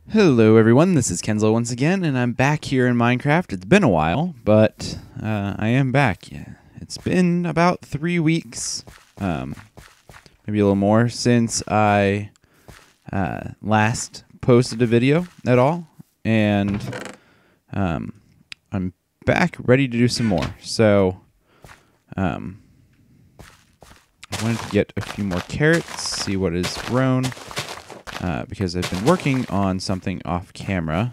Hello everyone, this is Kenzlo once again, and I'm back here in Minecraft. It's been a while, but I am back. Yeah, it's been about 3 weeks, maybe a little more, since I last posted a video at all, and I'm back ready to do some more. So I wanted to get a few more carrots, see what is grown. Because I've been working on something off camera.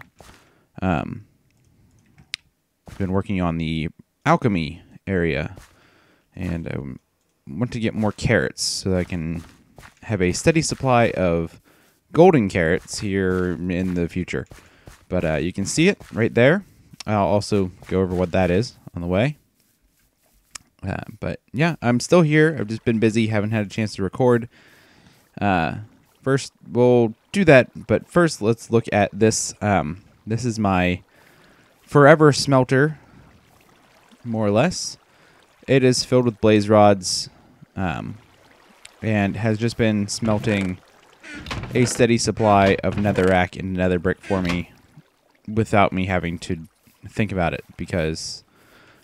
I've been working on the alchemy area, and I want to get more carrots so that I can have a steady supply of golden carrots here in the future. But you can see it right there. I'll also go over what that is on the way. But yeah, I'm still here. I've just been busy, haven't had a chance to record. First, we'll do that, but first let's look at this. This is my forever smelter, more or less. It is filled with blaze rods, and has just been smelting a steady supply of netherrack and nether brick for me without me having to think about it, because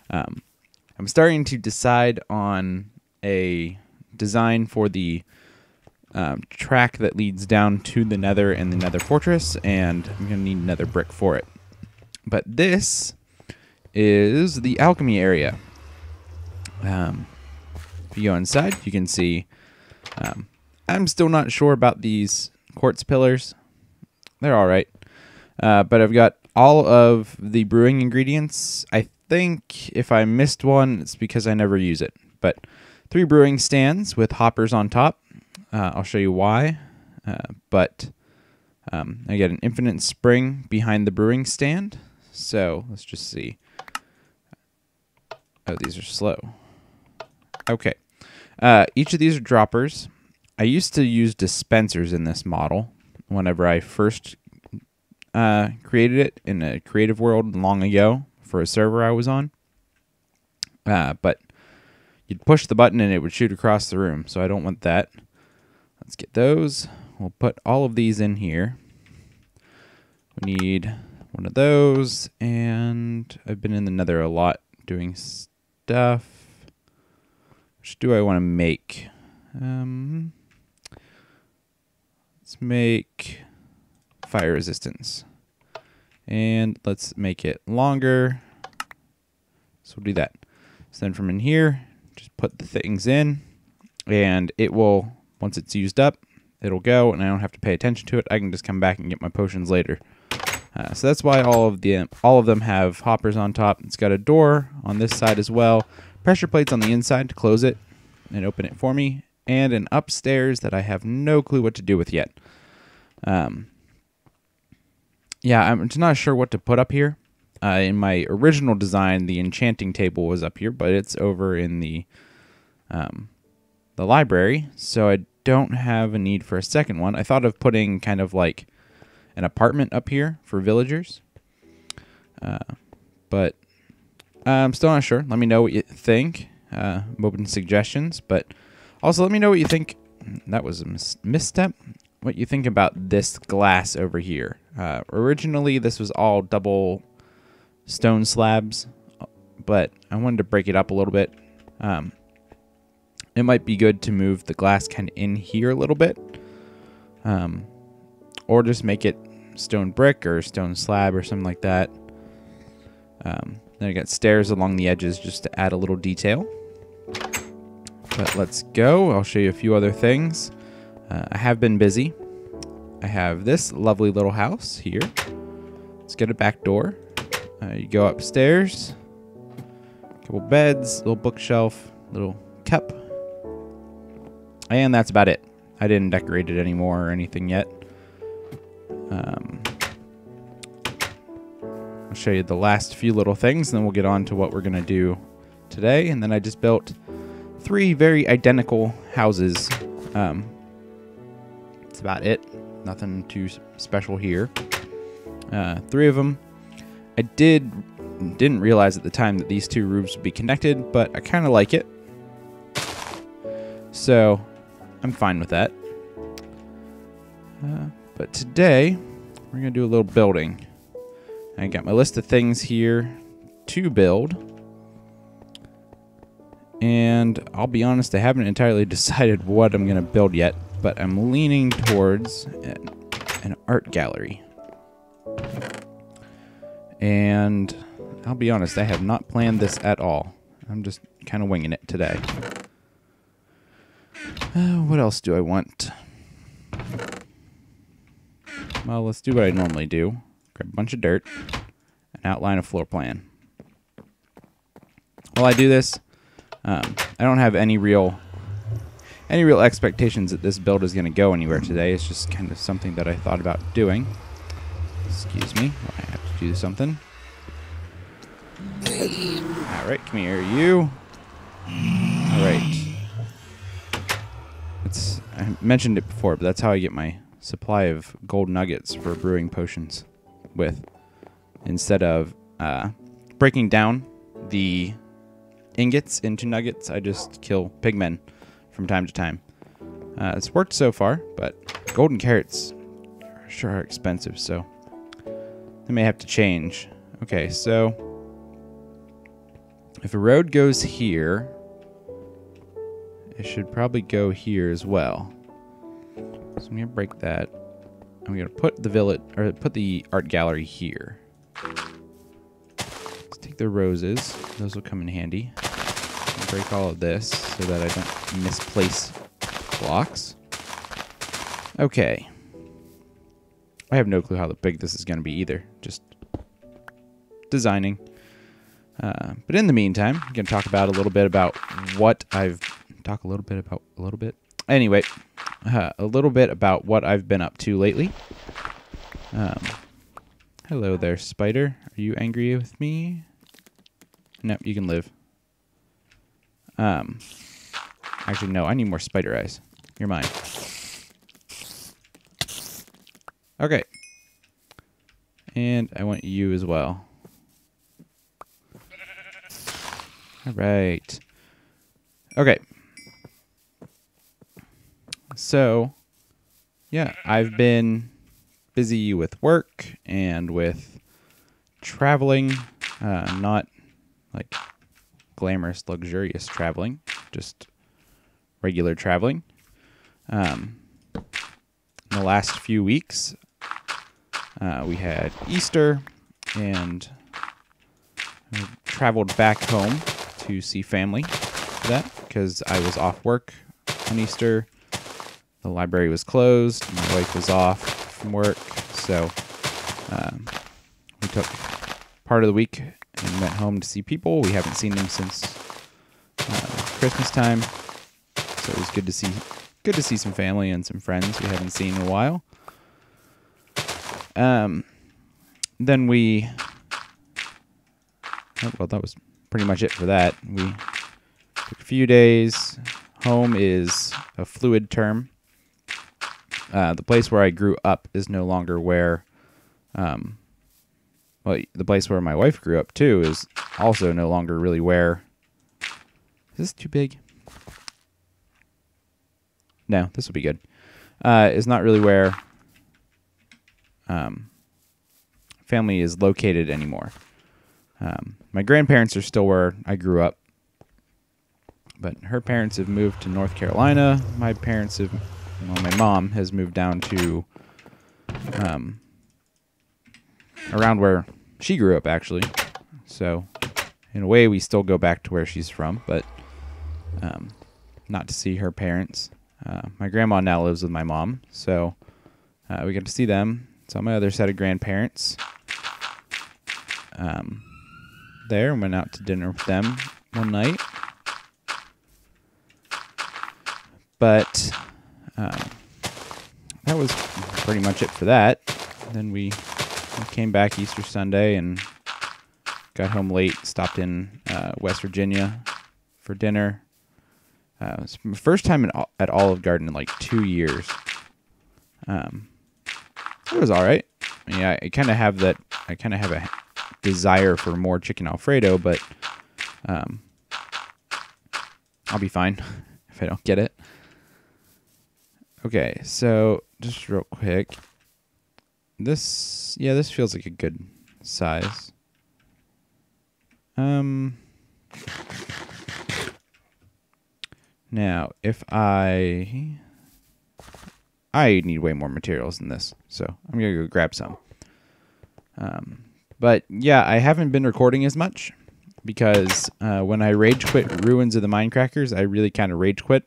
I'm starting to decide on a design for the track that leads down to the nether and the nether fortress, and I'm going to need nether brick for it. But this is the alchemy area. If you go inside, you can see I'm still not sure about these quartz pillars. They're alright. But I've got all of the brewing ingredients. I think if I missed one, it's because I never use it. But 3 brewing stands with hoppers on top. I'll show you why, but I get an infinite spring behind the brewing stand. So let's just see. Oh, these are slow. Okay. Each of these are droppers. I used to use dispensers in this model whenever I first created it in a creative world long ago for a server I was on. But you'd push the button and it would shoot across the room, so I don't want that. Let's get those. We'll put all of these in here. We need one of those, and I've been in the nether a lot doing stuff. Which do I want to make? Let's make fire resistance. And let's make it longer. So we'll do that. So then from in here, just put the things in, and it will... Once it's used up, it'll go, and I don't have to pay attention to it. I can just come back and get my potions later. So that's why all of them have hoppers on top. It's got a door on this side as well. Pressure plates on the inside to close it and open it for me. And an upstairs that I have no clue what to do with yet. Yeah, I'm just not sure what to put up here. In my original design, the enchanting table was up here, but it's over in the library, so I don't have a need for a second one. I thought of putting kind of like an apartment up here for villagers, but I'm still not sure. Let me know what you think. I'm open to suggestions, but also let me know what you think. That was a misstep. What you think about this glass over here. Originally, this was all double stone slabs, but I wanted to break it up a little bit. It might be good to move the glass kind of in here a little bit. Or just make it stone brick or stone slab or something like that. Then I got stairs along the edges just to add a little detail. But let's go. I'll show you a few other things. I have been busy. I have this lovely little house here. Let's get a back door. You go upstairs. Couple beds, little bookshelf, little cup. And that's about it. I didn't decorate it anymore or anything yet. I'll show you the last few little things, and then we'll get on to what we're going to do today. And then I just built 3 very identical houses. That's about it. Nothing too special here. 3 of them. I didn't realize at the time that these 2 roofs would be connected, but I kind of like it. So I'm fine with that. But today we're going to do a little building. I got my list of things here to build. And I'll be honest, I haven't entirely decided what I'm going to build yet, but I'm leaning towards an art gallery. And I'll be honest, I have not planned this at all. I'm just kind of winging it today. What else do I want? Well, let's do what I normally do. Grab a bunch of dirt and outline a floor plan. While I do this, I don't have any real expectations that this build is going to go anywhere today. It's just kind of something that I thought about doing. Excuse me, I have to do something. Alright, come here, you. Alright. I mentioned it before, but that's how I get my supply of gold nuggets for brewing potions with. Instead of breaking down the ingots into nuggets, I just kill pigmen from time to time. It's worked so far, but golden carrots sure are expensive, so they may have to change. Okay, so if a road goes here, it should probably go here as well. So I'm gonna break that. I'm gonna put the village, or put the art gallery here. Let's take the roses; those will come in handy. Break all of this so that I don't misplace blocks. Okay. I have no clue how big this is gonna be either. Just designing. But in the meantime, I'm gonna talk about a little bit about what I've Anyway, a little bit about what I've been up to lately. Hello there, spider. Are you angry with me? No, you can live. Actually, no, I need more spider eyes. You're mine. Okay. And I want you as well. All right. Okay. So, yeah, I've been busy with work and with traveling, not like glamorous, luxurious traveling, just regular traveling. In the last few weeks, we had Easter, and I traveled back home to see family for that because I was off work on Easter. The library was closed. My wife was off from work, so we took part of the week and went home to see people. We haven't seen them since Christmas time, so it was good to see some family and some friends we haven't seen in a while. Then we, well, that was pretty much it for that. We took a few days. Home is a fluid term. The place where I grew up is no longer where, well, the place where my wife grew up too is also no longer really where. Is this too big? No, this will be good. Is not really where family is located anymore. My grandparents are still where I grew up, but her parents have moved to North Carolina. My parents have, well, my mom has moved down to around where she grew up, actually. So, in a way, we still go back to where she's from, but not to see her parents. My grandma now lives with my mom, so we got to see them. Saw my other set of grandparents there, and went out to dinner with them one night. But that was pretty much it for that. Then we came back Easter Sunday and got home late, stopped in West Virginia for dinner. It was my first time at Olive Garden in like 2 years. It was all right. I mean, I kind of have a desire for more chicken Alfredo, but I'll be fine if I don't get it. Okay, so just real quick, this feels like a good size. Now, if I need way more materials than this, so I'm gonna go grab some. But yeah, I haven't been recording as much because when I rage quit Ruins of the Minecrackers, I really kind of rage quit.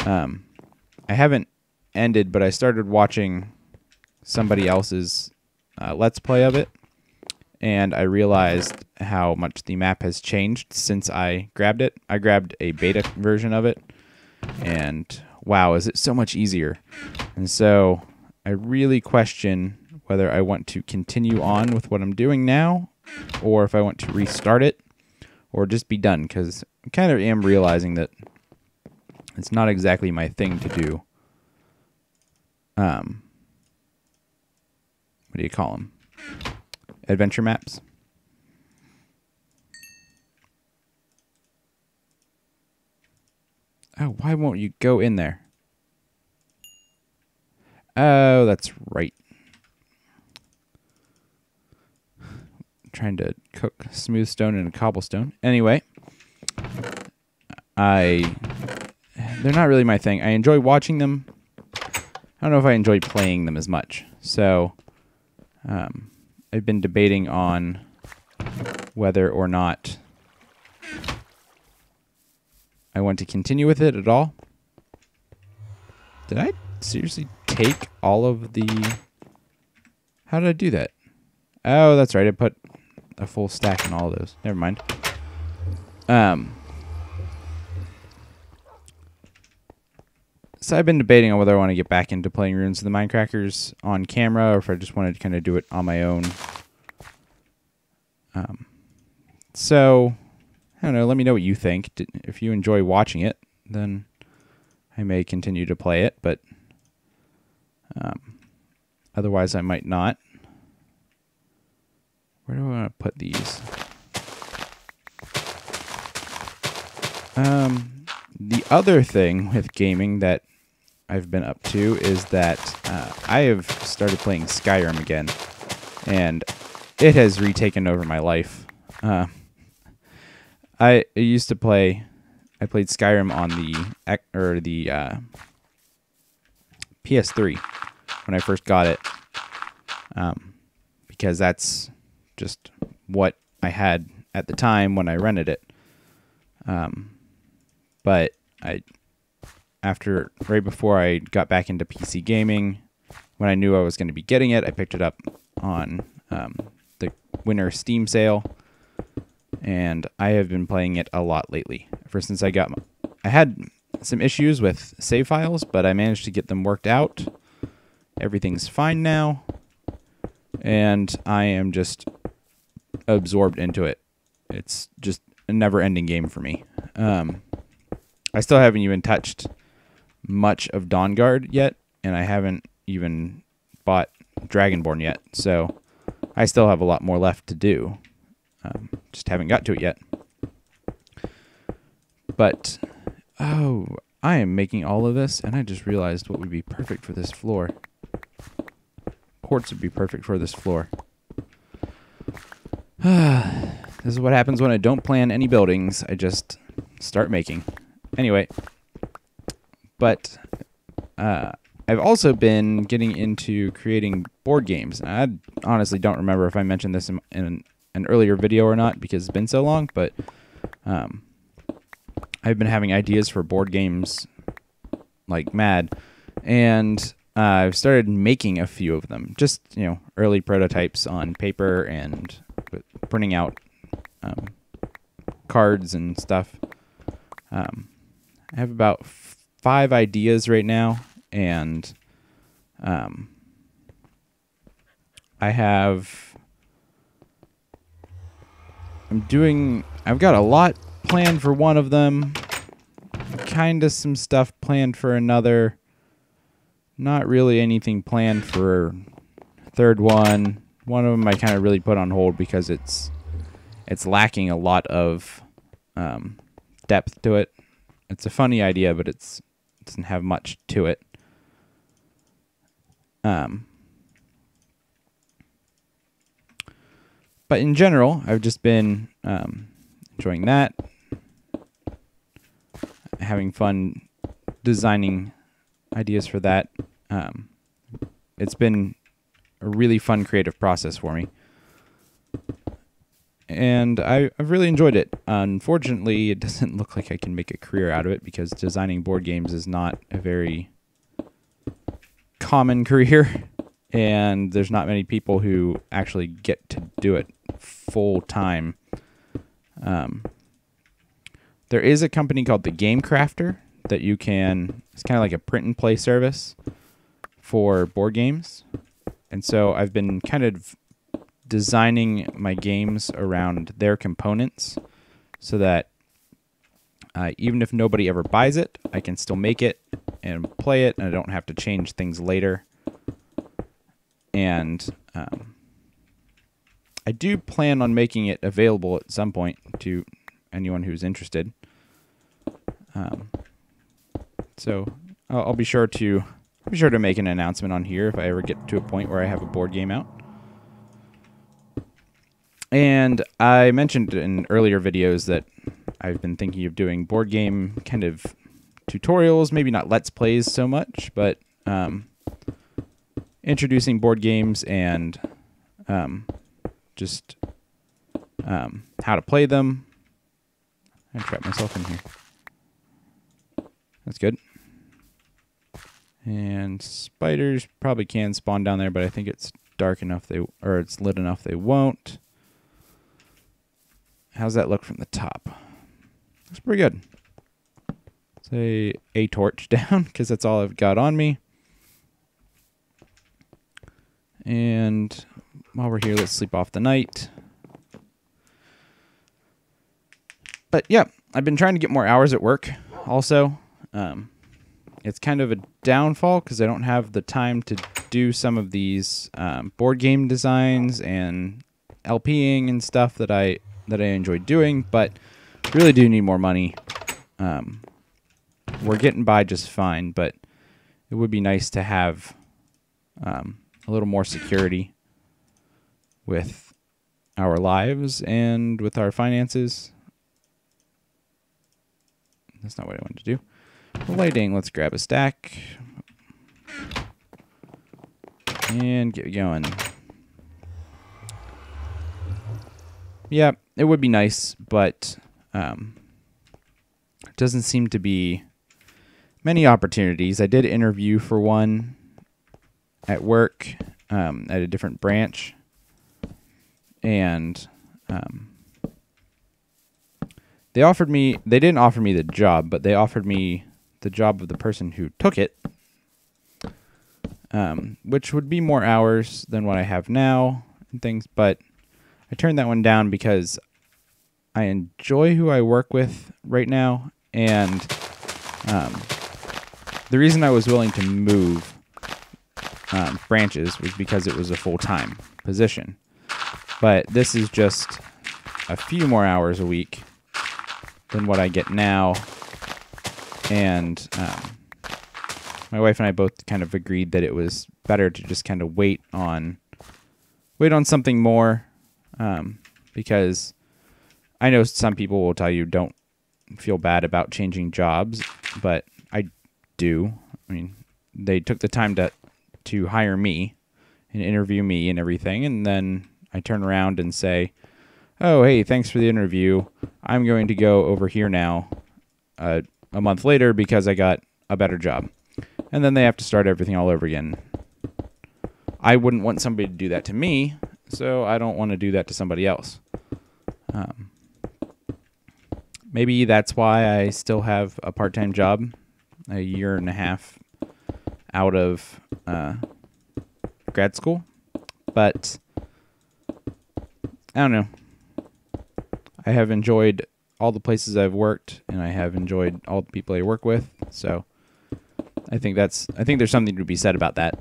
I haven't ended, but I started watching somebody else's Let's Play of it, and I realized how much the map has changed since I grabbed it. I grabbed a beta version of it, and wow, is it so much easier. And so I really question whether I want to continue on with what I'm doing now, or if I want to restart it, or just be done, because I kind of am realizing that it's not exactly my thing to do. What do you call them? Adventure maps. Oh, why won't you go in there? Oh, that's right. Trying to cook smooth stone and cobblestone. Anyway, they're not really my thing. I enjoy watching them. I don't know if I enjoy playing them as much. So, I've been debating on whether or not I want to continue with it at all. Did I seriously take all of the... How did I do that? Oh, that's right. I put a full stack in all of those. Never mind. So I've been debating on whether I want to get back into playing Ruins of the Minecrackers on camera, or if I just wanted to kind of do it on my own. So, I don't know. Let me know what you think. If you enjoy watching it, then I may continue to play it, but otherwise I might not. Where do I want to put these? The other thing with gaming that I've been up to is that I have started playing Skyrim again, and it has retaken over my life. I used to play. I played Skyrim on the PS3 when I first got it, because that's just what I had at the time when I rented it. But right before I got back into PC gaming, when I knew I was going to be getting it, I picked it up on the winter Steam sale, and I have been playing it a lot lately. Ever since I had some issues with save files, but I managed to get them worked out. Everything's fine now, and I am just absorbed into it. It's just a never-ending game for me. I still haven't even touched much of Dawnguard yet, and I haven't even bought Dragonborn yet, so I still have a lot more left to do. Just haven't got to it yet. But, oh, I am making all of this, and I just realized what would be perfect for this floor. Quartz would be perfect for this floor. This is what happens when I don't plan any buildings. I just start making. Anyway, but I've also been getting into creating board games. I honestly don't remember if I mentioned this in an earlier video or not, because it's been so long, but I've been having ideas for board games like mad, and I've started making a few of them. Just, early prototypes on paper and printing out cards and stuff. I have about 5 ideas right now, and I've got a lot planned for one of them, kind of some stuff planned for another, not really anything planned for a third one. One of them I kind of really put on hold because it's lacking a lot of depth to it. It's a funny idea, but it doesn't have much to it. But in general, I've just been enjoying that, having fun designing ideas for that. It's been a really fun creative process for me. And I've really enjoyed it. Unfortunately, it doesn't look like I can make a career out of it because designing board games is not a very common career. And there's not many people who actually get to do it full time. There is a company called the Game Crafter that you can, it's kind of like a print and play service for board games. And so I've been kind of designing my games around their components so that even if nobody ever buys it, I can still make it and play it, and I don't have to change things later. And I do plan on making it available at some point to anyone who's interested. So I'll be sure to make an announcement on here if I ever get to a point where I have a board game out. And I mentioned in earlier videos that I've been thinking of doing board game kind of tutorials, maybe not Let's Plays so much, but introducing board games and just how to play them. I trapped myself in here. That's good. And spiders probably can spawn down there, but I think it's dark enough or it's lit enough they won't. How's that look from the top? Looks pretty good. Say a torch down because that's all I've got on me. And while we're here, let's sleep off the night. But yeah, I've been trying to get more hours at work also. It's kind of a downfall because I don't have the time to do some of these board game designs and LPing and stuff that I enjoy doing, but really do need more money. We're getting by just fine, but it would be nice to have a little more security with our lives and with our finances. That's not what I wanted to do. Lighting, let's grab a stack and get going. Yeah, it would be nice, but there doesn't seem to be many opportunities. I did interview for one at work at a different branch, and they didn't offer me the job, but they offered me the job of the person who took it, which would be more hours than what I have now and things, but I turned that one down because I enjoy who I work with right now, and the reason I was willing to move branches was because it was a full-time position. But this is just a few more hours a week than what I get now, and my wife and I both kind of agreed that it was better to just kind of wait on something more. Because I know some people will tell you don't feel bad about changing jobs, but I do. I mean, they took the time to hire me and interview me and everything, and then I turn around and say, oh, hey, thanks for the interview. I'm going to go over here now a month later because I got a better job. And then they have to start everything all over again. I wouldn't want somebody to do that to me, so I don't want to do that to somebody else. Maybe that's why I still have a part-time job, a year and a half out of grad school. But I don't know. I have enjoyed all the places I've worked, and I have enjoyed all the people I work with. So I think there's something to be said about that,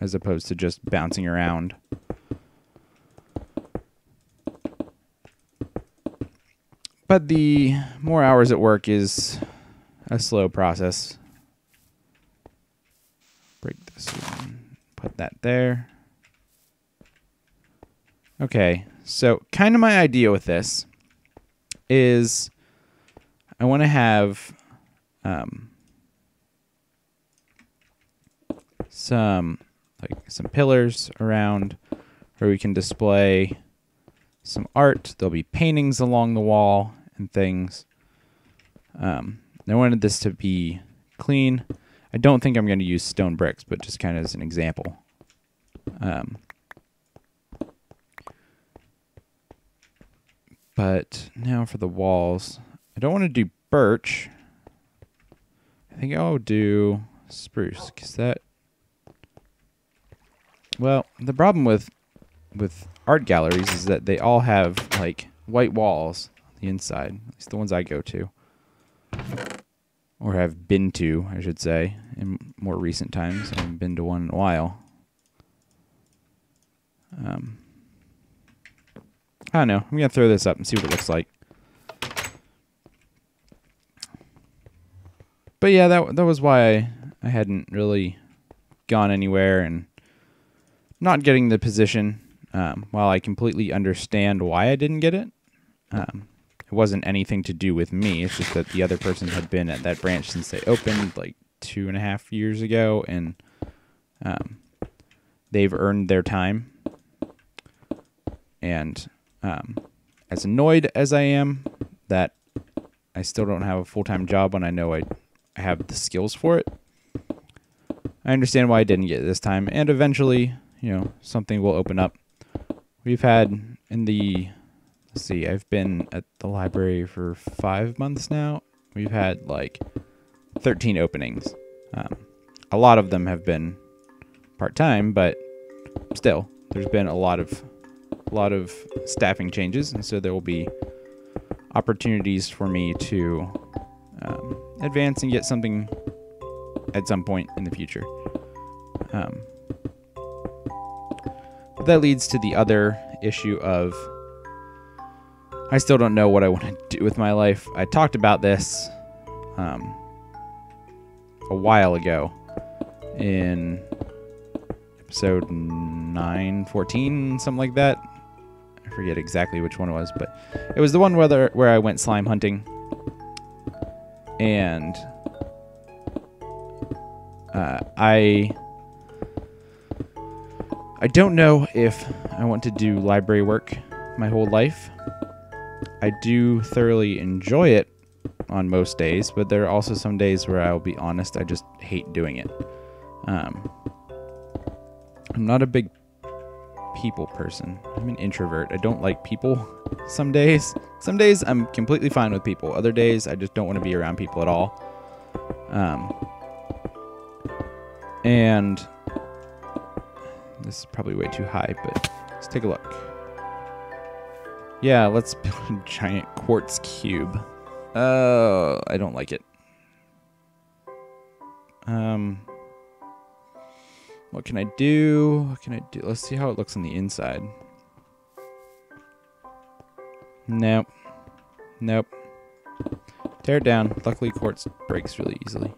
as opposed to just bouncing around. But the more hours at work is a slow process. Break this one. Put that there. Okay, so kind of my idea with this is I want to have some pillars around where we can display some art. There'll be paintings along the wall and things. I wanted this to be clean. I don't think I'm going to use stone bricks, but just kind of as an example. But now for the walls, I don't want to do birch. I think I'll do spruce, because that... Well, the problem with art galleries is that they all have, like, white walls on the inside. At least the ones I go to. Or have been to, I should say, in more recent times. I haven't been to one in a while. I don't know. I'm going to throw this up and see what it looks like. But yeah, that was why I hadn't really gone anywhere and not getting the position. While I completely understand why I didn't get it, it wasn't anything to do with me. It's just that the other person had been at that branch since they opened like 2.5 years ago, and they've earned their time. And as annoyed as I am that I still don't have a full-time job when I know I have the skills for it, I understand why I didn't get it this time. And eventually, something will open up. We've had in the... Let's see, I've been at the library for 5 months now. We've had like 13 openings. A lot of them have been part-time, but still, there's been a lot of staffing changes, and so there will be opportunities for me to advance and get something at some point in the future. But that leads to the other issue of I still don't know what I want to do with my life. I talked about this a while ago in episode 914, something like that. I forget exactly which one it was, but it was the one where I went slime hunting. And I don't know if I want to do library work my whole life. I do thoroughly enjoy it on most days, but there are also some days where I'll be honest, I just hate doing it. I'm not a big people person. I'm an introvert. I don't like people some days. Some days I'm completely fine with people. Other days I just don't want to be around people at all. And this is probably way too high, but let's take a look. Yeah, let's build a giant quartz cube. Oh, I don't like it. What can I do? What can I do? Let's see how it looks on the inside. Nope. Nope. Tear it down. Luckily, quartz breaks really easily.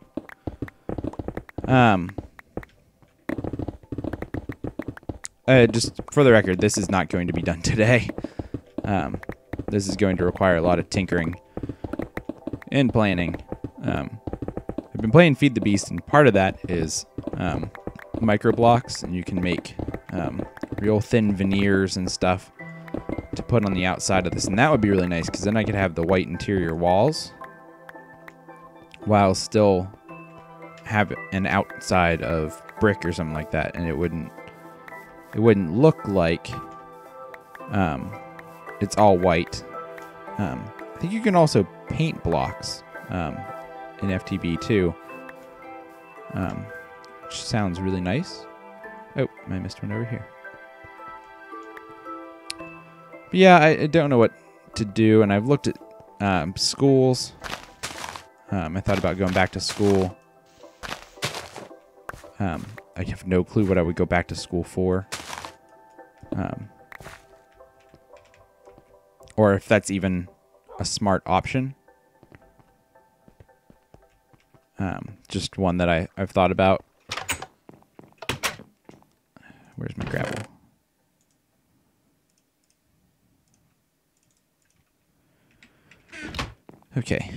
Just for the record, this is not going to be done today. This is going to require a lot of tinkering and planning. I've been playing Feed the Beast, and part of that is micro blocks, and you can make real thin veneers and stuff to put on the outside of this, and that would be really nice because then I could have the white interior walls while still have an outside of brick or something like that, and it wouldn't look like it's all white. I think you can also paint blocks in FTB too, which sounds really nice. Oh, I missed one over here. But yeah, I don't know what to do, and I've looked at schools. I thought about going back to school. I have no clue what I would go back to school for. Or if that's even a smart option. Just one that I've thought about. Where's my gravel? Okay.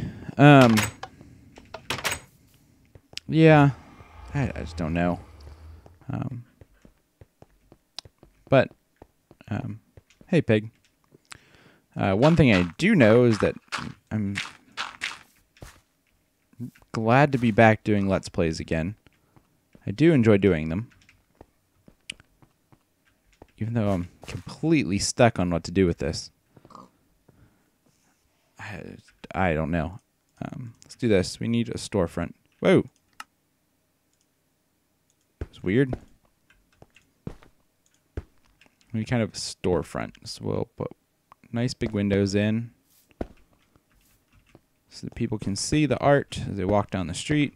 Yeah. I just don't know. But, hey, pig. One thing I do know is that I'm glad to be back doing Let's Plays again. I do enjoy doing them. Even though I'm completely stuck on what to do with this. I don't know. Let's do this. We need a storefront. Whoa. It's weird. We kind of a storefront. So we'll put nice big windows in so that people can see the art as they walk down the street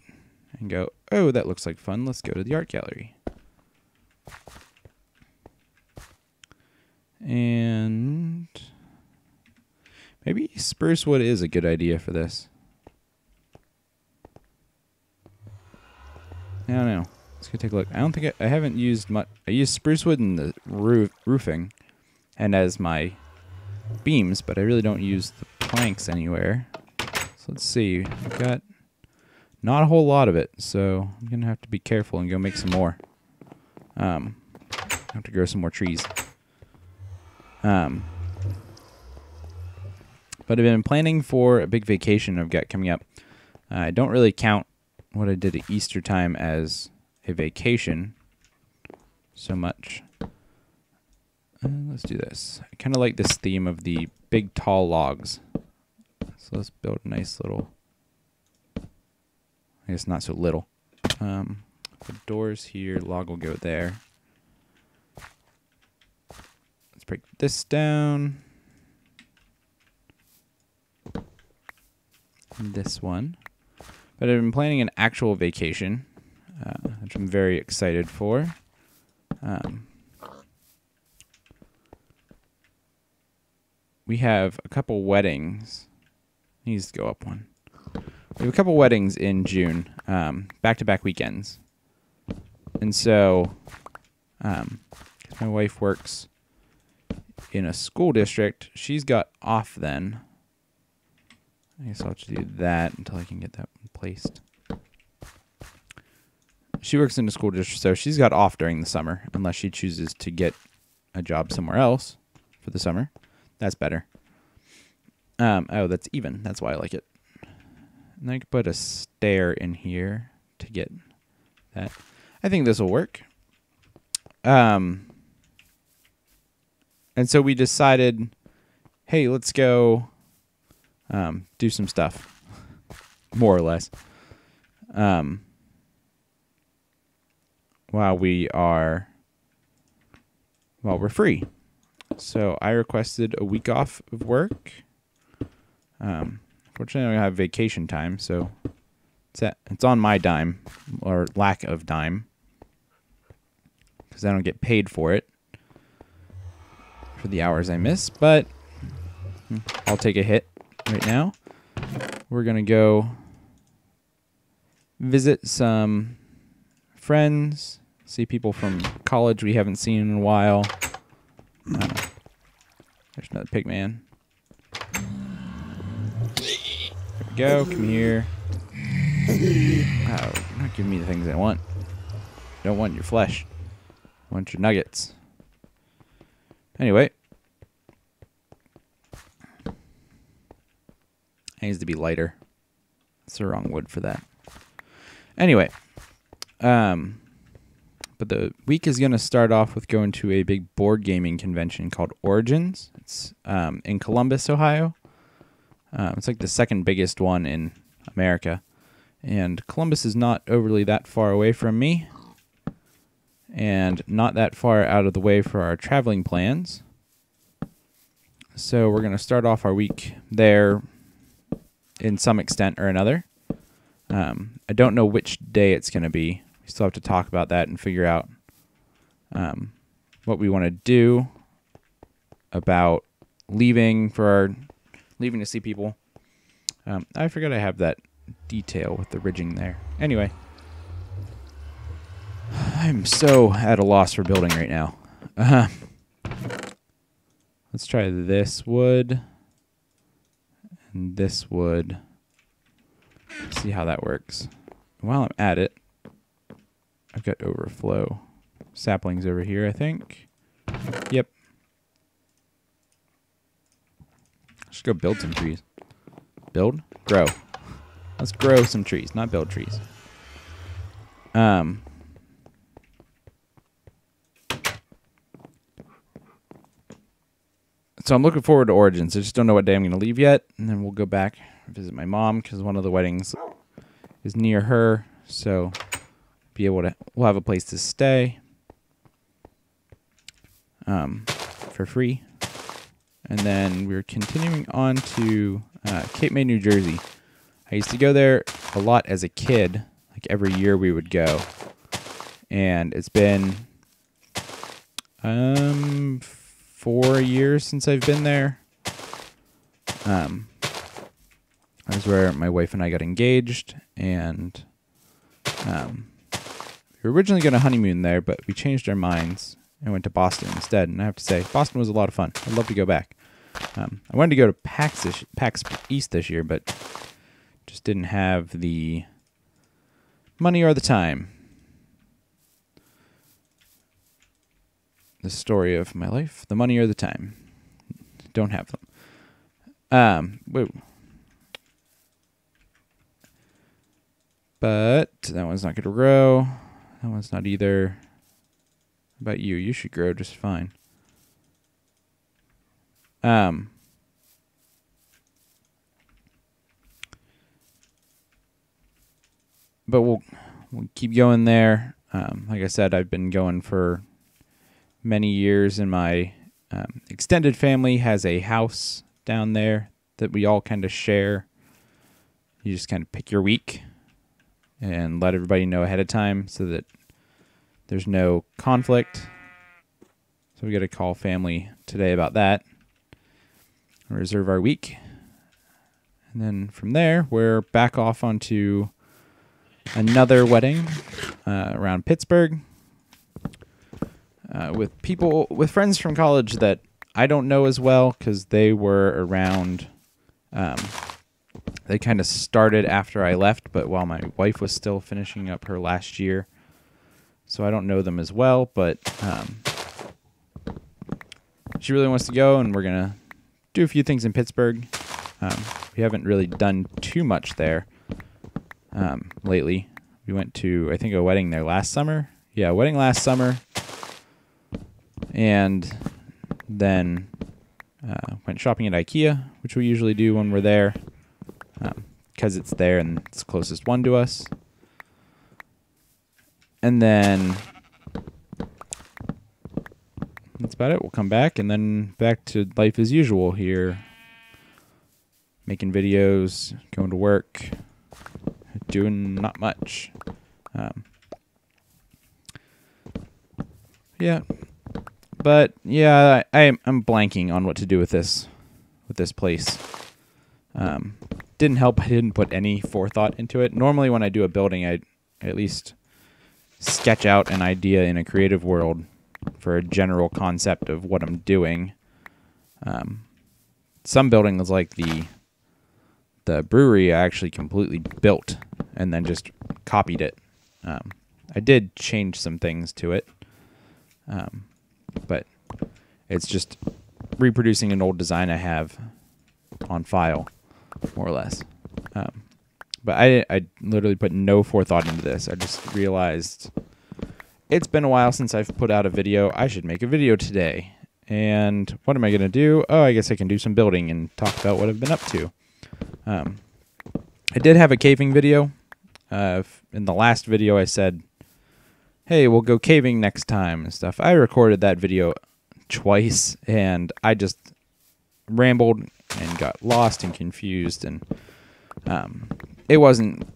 and go, oh, that looks like fun. Let's go to the art gallery. And maybe spruce wood is a good idea for this. I don't know. Let's go take a look. I don't think I haven't used much. I used spruce wood in the roofing and as my beams, but I really don't use the planks anywhere. So let's see. We've got not a whole lot of it, so I'm going to have to be careful and go make some more. I have to grow some more trees. But I've been planning for a big vacation I've got coming up. I don't really count what I did at Easter time as a vacation so much. Let's do this. I kind of like this theme of the big tall logs. So let's build a nice little, I guess not so little. The doors here, log will go there. Let's break this down. And this one. But I've been planning an actual vacation, which I'm very excited for. We have a couple weddings. Needs to go up one. We have a couple weddings in June, back-to-back weekends. And so, 'cause my wife works in a school district, she's got off then. I guess I'll have to do that until I can get that one placed. She works in a school district, so she's got off during the summer, unless she chooses to get a job somewhere else for the summer. That's better. Oh, that's even. That's why I like it. And I could put a stair in here to get that. I think this will work. And so we decided, hey, let's go do some stuff, more or less, while we're free. So I requested a week off of work. Fortunately, I don't have vacation time, so it's on my dime, or lack of dime, because I don't get paid for it for the hours I miss, but I'll take a hit right now. We're going to go visit some friends, see people from college we haven't seen in a while. There's another pig man. There we go. Come here. Oh, you're not giving me the things I want. I don't want your flesh. I want your nuggets. Anyway. It needs to be lighter. It's the wrong wood for that. Anyway. But the week is going to start off with going to a big board gaming convention called Origins. It's in Columbus, Ohio. It's like the second biggest one in America. And Columbus is not overly that far away from me. And not that far out of the way for our traveling plans. So we're going to start off our week there in some extent or another. I don't know which day it's going to be. We still have to talk about that and figure out what we want to do about leaving to see people. I forgot I have that detail with the ridging there. Anyway, I'm so at a loss for building right now. Let's try this wood And this would, see how that works. While I'm at it, I've got overflow saplings over here, I think. Yep. Let's go build some trees. Build? Grow. Let's grow some trees, not build trees. So I'm looking forward to Origins. I just don't know what day I'm going to leave yet. And then we'll go back and visit my mom because one of the weddings is near her. So we'll have a place to stay for free. And then we're continuing on to Cape May, New Jersey. I used to go there a lot as a kid. Like every year we would go. And it's been 4 years since I've been there. That was where my wife and I got engaged, and we were originally going to honeymoon there, but we changed our minds and went to Boston instead. And I have to say, Boston was a lot of fun. I'd love to go back. I wanted to go to PAX East this year, but just didn't have the money or the time. The story of my life, the money or the time. Don't have them. Woo. But that one's not going to grow. That one's not either. How about you? You should grow just fine. But we'll keep going there. Like I said, I've been going for many years, and my extended family has a house down there that we all kind of share. You just kind of pick your week and let everybody know ahead of time so that there's no conflict. So we got to call family today about that. Reserve our week. And then from there, we're back off onto another wedding around Pittsburgh. With friends from college that I don't know as well because they were around. They kind of started after I left, but while my wife was still finishing up her last year, so I don't know them as well. But she really wants to go, and we're gonna do a few things in Pittsburgh. We haven't really done too much there lately. We went to, I think, a wedding there last summer. Yeah, a wedding last summer. And then went shopping at IKEA, which we usually do when we're there, because it's there and it's the closest one to us. And then that's about it. We'll come back and then back to life as usual here. Making videos, going to work, doing not much. Yeah. But yeah, I'm blanking on what to do with this place. Didn't help I didn't put any forethought into it. Normally when I do a building, I at least sketch out an idea in a creative world for a general concept of what I'm doing. Some buildings like the brewery I actually completely built and then just copied it. I did change some things to it. But it's just reproducing an old design I have on file, more or less. But I literally put no forethought into this. I just realized it's been a while since I've put out a video. I should make a video today. And what am I going to do? Oh, I guess I can do some building and talk about what I've been up to. I did have a caving video. In the last video I said, hey, we'll go caving next time and stuff. I recorded that video twice, and I just rambled and got lost and confused, and it wasn't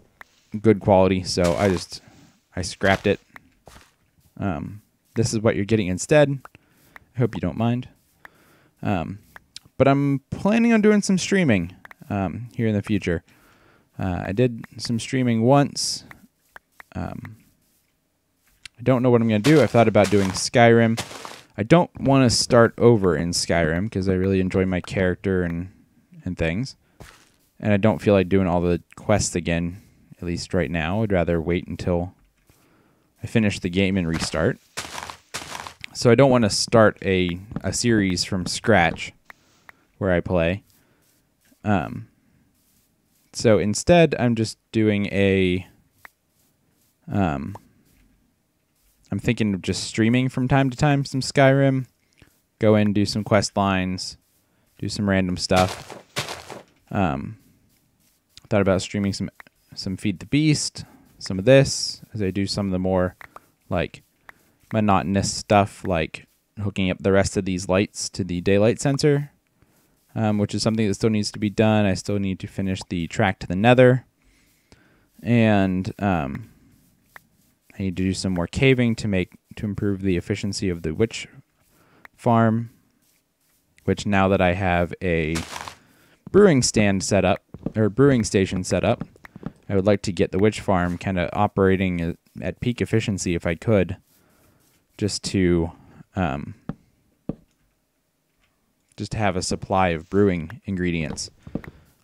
good quality, so I scrapped it. This is what you're getting instead. I hope you don't mind. But I'm planning on doing some streaming here in the future. I did some streaming once. I don't know what I'm going to do. I've thought about doing Skyrim. I don't want to start over in Skyrim because I really enjoy my character and things. and I don't feel like doing all the quests again, at least right now. I'd rather wait until I finish the game and restart. So I don't want to start a series from scratch where I play. So instead, I'm just doing I'm thinking of just streaming from time to time some Skyrim. Go in, do some quest lines, do some random stuff. Thought about streaming some Feed the Beast, some of this, as I do some of the more like monotonous stuff, like hooking up the rest of these lights to the daylight sensor, which is something that still needs to be done. I still need to finish the track to the Nether, and I need to do some more caving to improve the efficiency of the witch farm, which now that I have a brewing station set up, I would like to get the witch farm kind of operating at peak efficiency if I could, just to have a supply of brewing ingredients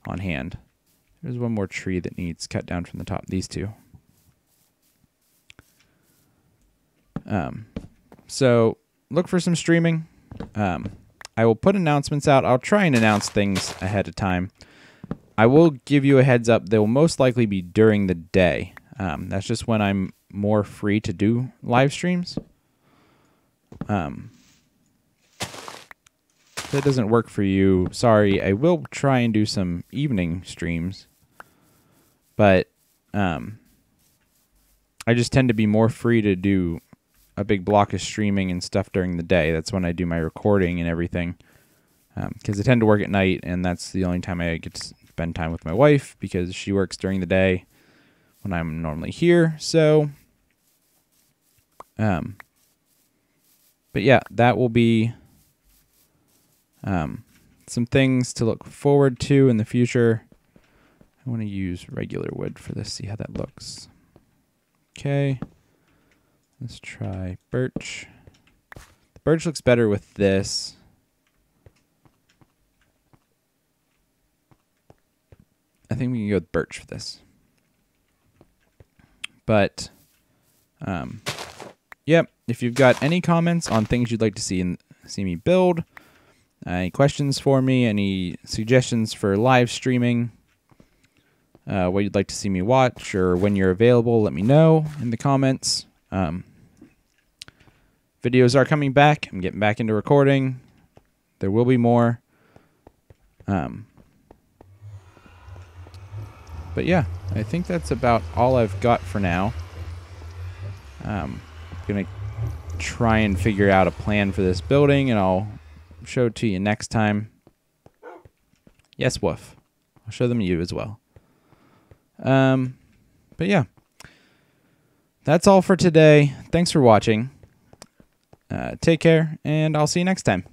on hand. There's one more tree that needs cut down from the top. These two. So look for some streaming. I will put announcements out. I'll try and announce things ahead of time. I will give you a heads up. They will most likely be during the day. That's just when I'm more free to do live streams. If that doesn't work for you, sorry. I will try and do some evening streams, but I just tend to be more free to do a big block of streaming and stuff during the day. That's when I do my recording and everything, because I tend to work at night, and that's the only time I get to spend time with my wife, because she works during the day when I'm normally here. So, but yeah, that will be some things to look forward to in the future. I want to use regular wood for this, see how that looks. Okay. Let's try birch. The birch looks better with this. I think we can go with birch for this. But, yep, if you've got any comments on things you'd like to see me build, any questions for me, any suggestions for live streaming, what you'd like to see me watch, or when you're available, let me know in the comments. Videos are coming back. I'm getting back into recording. There will be more. But yeah, I think that's about all I've got for now. I'm going to try and figure out a plan for this building, and I'll show it to you next time. Yes, Woof. I'll show them to you as well. But yeah, that's all for today. Thanks for watching. Take care, and I'll see you next time.